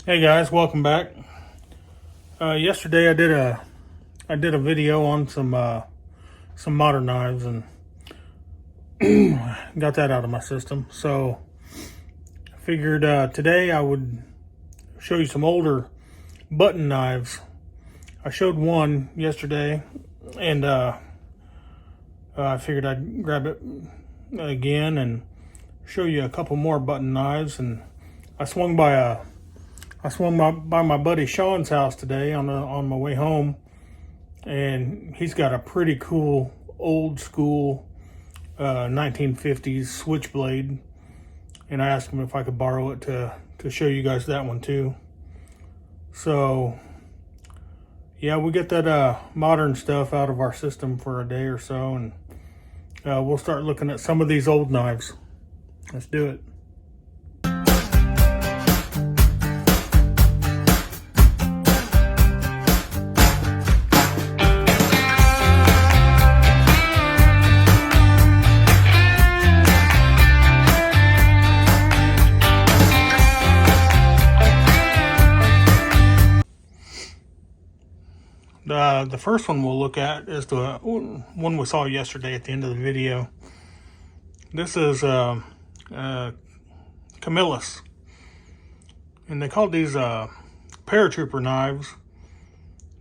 Hey guys, welcome back. Yesterday I did a video on some modern knives and got that out of my system. So I figured today I would show you some older button knives. I showed one yesterday, and I figured I'd grab it again and show you a couple more button knives. And I swung by my buddy Sean's house today on my way home, and he's got a pretty cool old school 1950s switchblade, and I asked him if I could borrow it to show you guys that one too. So yeah, we get that modern stuff out of our system for a day or so, and we'll start looking at some of these old knives. Let's do it. The first one we'll look at is the one we saw yesterday at the end of the video. This is Camillus, and they called these paratrooper knives,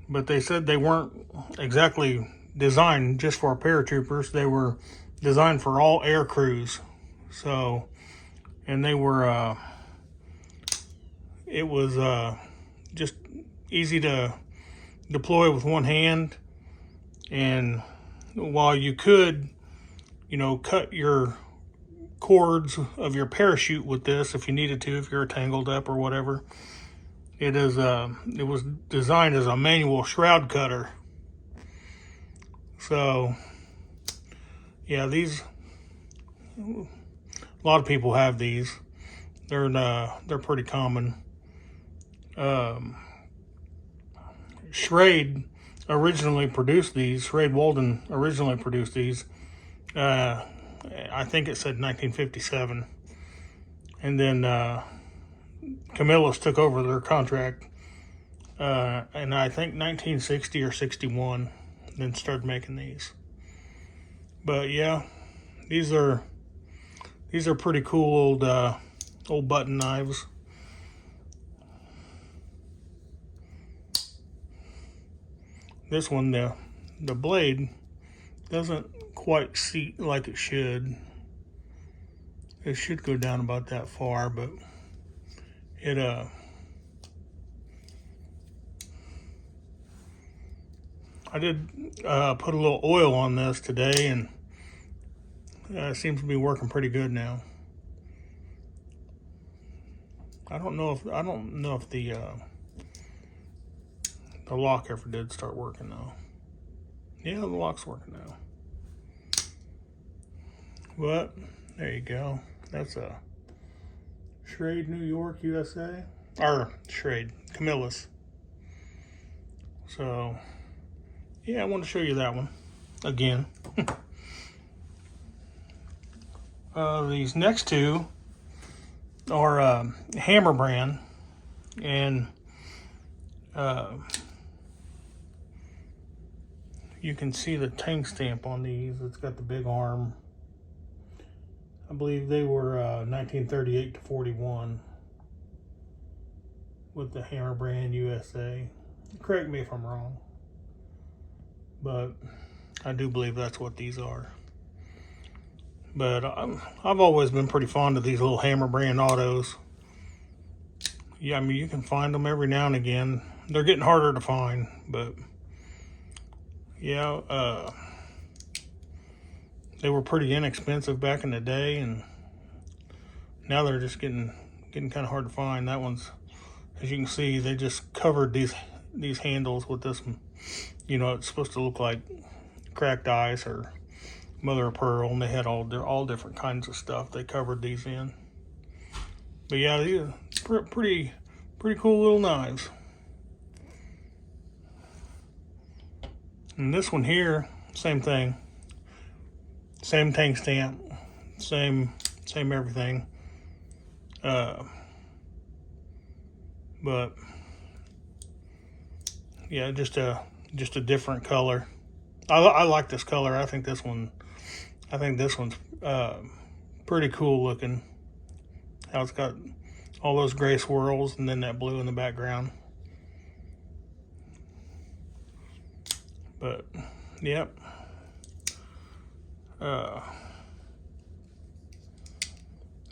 but they said they weren't exactly designed just for paratroopers. They were designed for all air crews. So, and they were it was just easy to deploy with one hand, and while you could, cut your cords of your parachute with this if you needed to, if you're tangled up or whatever, it was designed as a manual shroud cutter. So yeah, these, a lot of people have these. They're pretty common. Schrade originally produced these. Schrade Walden originally produced these. I think it said 1957. And then Camillus took over their contract, and I think 1960 or 61, then started making these. But yeah, these are pretty cool old button knives. This one, the blade doesn't quite seat like it should. It should go down about that far, but it I did put a little oil on this today, and it seems to be working pretty good now. I don't know if the lock ever did start working though. Yeah, the lock's working now. But there you go. That's a Schrade, New York, USA. Or Schrade, Camillus. So yeah, I want to show you that one again. These next two are Hammer brand, and you can see the tank stamp on these. It's got the big arm. I believe they were 1938 to 41 with the Hammer brand USA. Correct me if I'm wrong, but I do believe that's what these are. But I've always been pretty fond of these little Hammer brand autos. Yeah, I mean, you can find them every now and again. They're getting harder to find, but yeah, they were pretty inexpensive back in the day, and now they're just getting kind of hard to find. That one's, as you can see, they just covered these handles with this. It's supposed to look like cracked ice or mother of pearl, and they had all different kinds of stuff they covered these in. But yeah, these are pretty cool little knives. And this one here, same thing. Same tank stamp, same everything. But yeah, just a different color. I like this color. I think this one's pretty cool looking. How it's got all those gray swirls and then that blue in the background. But yep.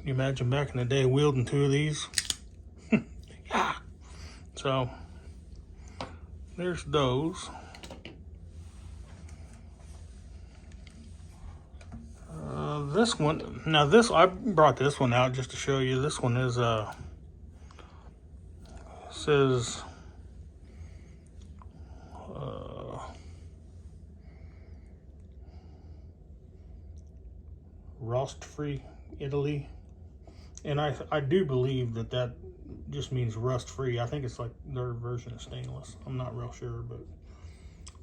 You imagine back in the day wielding two of these? Yeah. So there's those. This one, now this, I brought this one out just to show you. This one is says rust-free Italy, and I do believe that just means rust-free. I think it's like their version of stainless. I'm not real sure,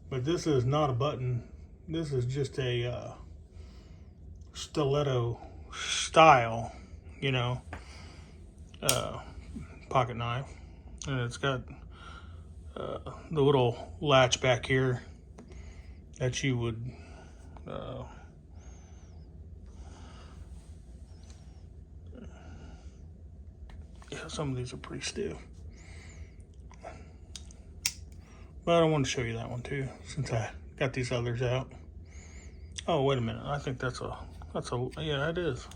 but this is not a button. This is just a stiletto style, you know, pocket knife, and it's got the little latch back here that you would yeah, some of these are pretty stiff, but I want to show you that one too since I got these others out. Oh, wait a minute, I think that's a yeah, it is.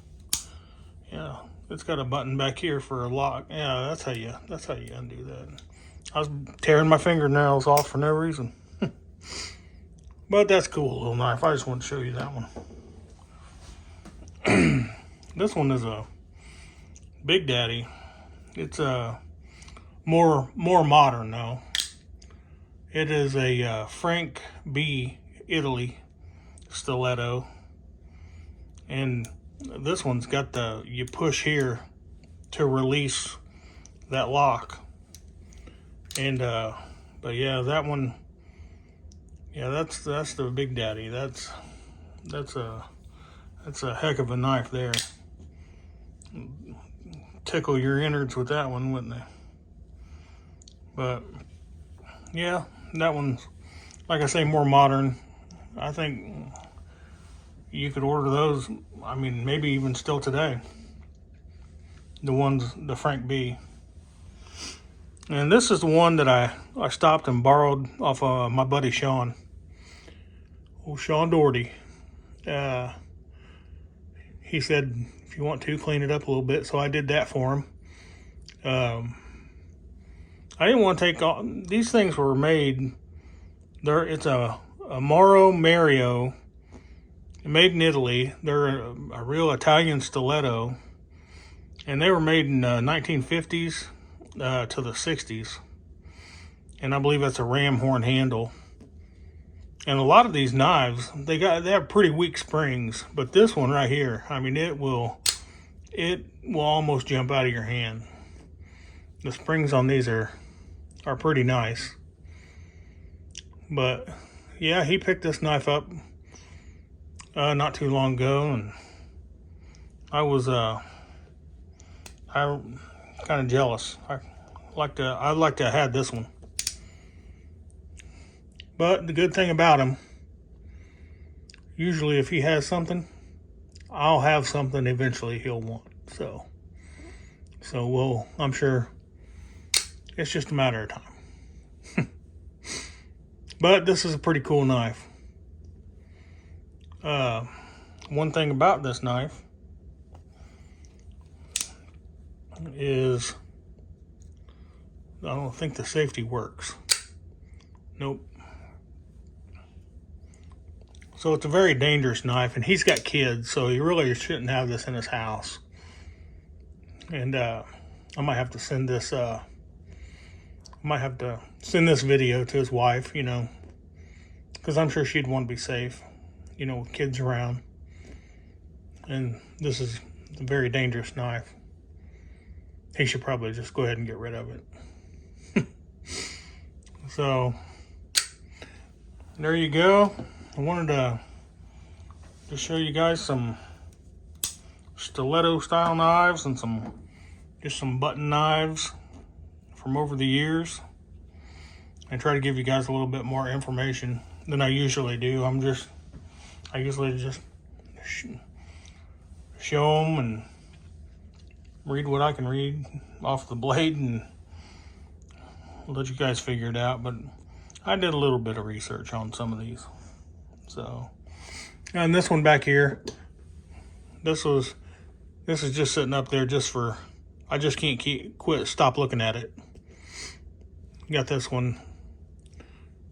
Yeah, it's got a button back here for a lock. Yeah, that's how you undo that. I was tearing my fingernails off for no reason. But that's a cool little knife. I just wanted to show you that one. This one is a Big Daddy. It's a more modern though. It is a Frank B Italy stiletto, and this one's got you push here to release that lock. And but yeah, that one, yeah, that's the Big Daddy. That's a heck of a knife there. Tickle your innards with that one, wouldn't they? But yeah, that one's, like I say, more modern. I think you could order those, I mean, maybe even still today. The Frank B. And this is the one that I stopped and borrowed off of my buddy Sean. Old Sean Doherty. He said, if you want to, clean it up a little bit. So I did that for him. I didn't want to take all, these things were made, it's a Mauro, made in Italy. They're a real Italian stiletto. And they were made in 1950s to the 60s. And I believe that's a ram horn handle. And a lot of these knives, they have pretty weak springs, but this one right here, I mean, it will almost jump out of your hand. The springs on these are pretty nice. But yeah, he picked this knife up not too long ago, and I was kind of jealous. I'd like to have had this one. But the good thing about him, usually if he has something, I'll have something eventually he'll want. So I'm sure it's just a matter of time. But this is a pretty cool knife. One thing about this knife is I don't think the safety works. Nope. So it's a very dangerous knife, and he's got kids, so he really shouldn't have this in his house. And I might have to send this video to his wife, you know, because I'm sure she'd want to be safe, you know, with kids around. And this is a very dangerous knife. He should probably just go ahead and get rid of it. So there you go. I wanted to just show you guys some stiletto style knives and some button knives from over the years and try to give you guys a little bit more information than I usually do. I usually just show them and read what I can read off the blade and let you guys figure it out. But I did a little bit of research on some of these. So, and this one back here, this is just sitting up there just for, I just can't stop looking at it. Got this one a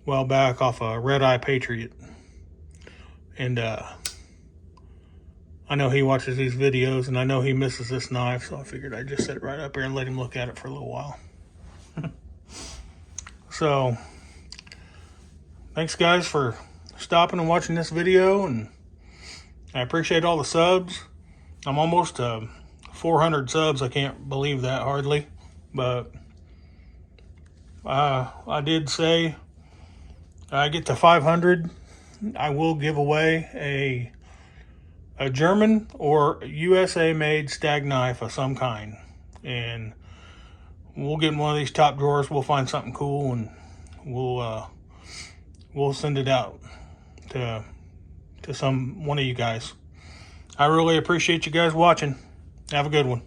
while back off a Red Eye Patriot. And I know he watches these videos and I know he misses this knife, so I figured I'd just set it right up here and let him look at it for a little while. So, thanks guys for stopping and watching this video, and I appreciate all the subs. I'm almost to 400 subs. I can't believe that hardly, but I did say I get to 500, I will give away a German or USA made stag knife of some kind, and we'll get in one of these top drawers. We'll find something cool and we'll send it out to one of you guys. I really appreciate you guys watching. Have a good one.